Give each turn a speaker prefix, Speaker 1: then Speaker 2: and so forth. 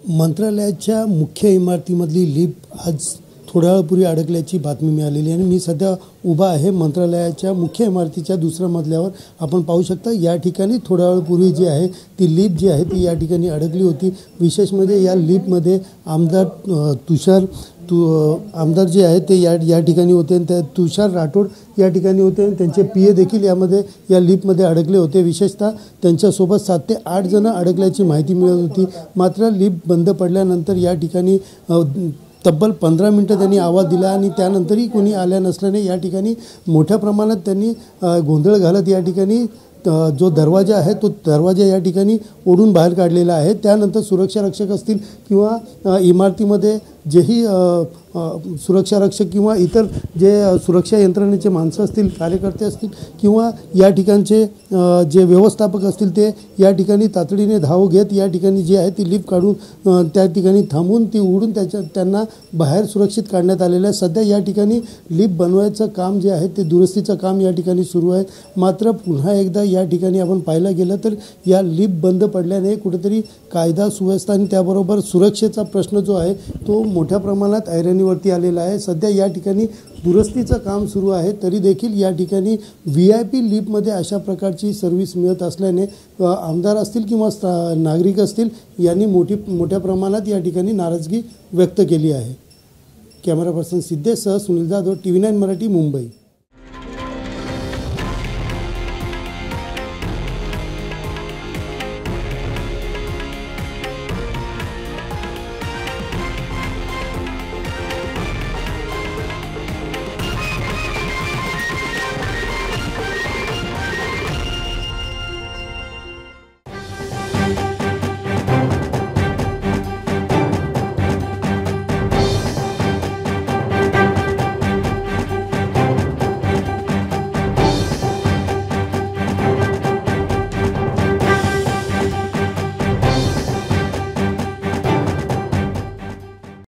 Speaker 1: मंत्रालयाच्या मुख्य इमारतीमधली लिफ्ट आज थोड्या वेळापूर्वी अडकल्याची बातमी मिळालेली आहे आणि मी सध्या उभा आहे मंत्रालयाच्या मुख्य इमारतीच्या दुसऱ्या मजल्यावर. आपण पाहू शकता या ठिकाणी थोड्या वेळापूर्वी जी आहे ती लिफ्ट जी आहे ती या ठिकाणी अडकली होती. विशेष म्हणजे या लिफ्टमध्ये आमदार जे आहेत ते या ठिकाणी होते आणि त्या तुषार राठोड या ठिकाणी होते आणि त्यांचे PA देखील या लिफ्टमध्ये अडकले होते. विशेषतः त्यांच्यासोबत 7 ते 8 जण अडकल्याची माहिती मिळत होती. मात्र लिफ्ट बंद पडल्यानंतर या ठिकाणी तब्बल 15 मिनटं त्यांनी आवाज दिला आणि त्यानंतरही कोणी आल्या नसल्याने या ठिकाणी मोठ्या प्रमाणात त्यांनी गोंधळ घालत या ठिकाणी जो दरवाजा आहे तो दरवाजा या ठिकाणी ओढून बाहेर काढलेला आहे. त्यानंतर सुरक्षा रक्षक असतील किंवा इमारतीमध्ये जेही सुरक्षा रक्षक किंवा इतर जे सुरक्षा यंत्रणेचे माणसं असतील, कार्यकर्ते असतील किंवा या ठिकाणचे जे व्यवस्थापक असतील ते या ठिकाणी तातडीने धाव घेत या ठिकाणी जी आहे ती लिफ्ट काढून त्या ठिकाणी थांबून ती उडून त्यांना बाहेर सुरक्षित काढण्यात आलेलं आहे. सध्या या ठिकाणी लिफ्ट बनवायचं काम जे आहे ते दुरुस्तीचं काम या ठिकाणी सुरू आहे. मात्र पुन्हा एकदा या ठिकाणी आपण पाहायला गेलं तर या लिफ्ट बंद पडल्याने कुठेतरी कायदा सुव्यवस्था आणि त्याबरोबर सुरक्षेचा प्रश्न जो आहे तो मोठ्या प्रमाणात ऐरणीवरती आलेला आहे. सध्या या ठिकाणी दुरुस्तीचं काम सुरू आहे. तरी देखील या ठिकाणी VIP लिफ्टमध्ये अशा प्रकारची सर्व्हिस मिळत असल्याने आमदार असतील किंवा नागरिक असतील यांनी मोठ्या प्रमाणात या ठिकाणी नाराजगी व्यक्त केली आहे. कॅमेरा पर्सन सिद्धेशसह सुनील जाधव, TV9 मराठी, मुंबई.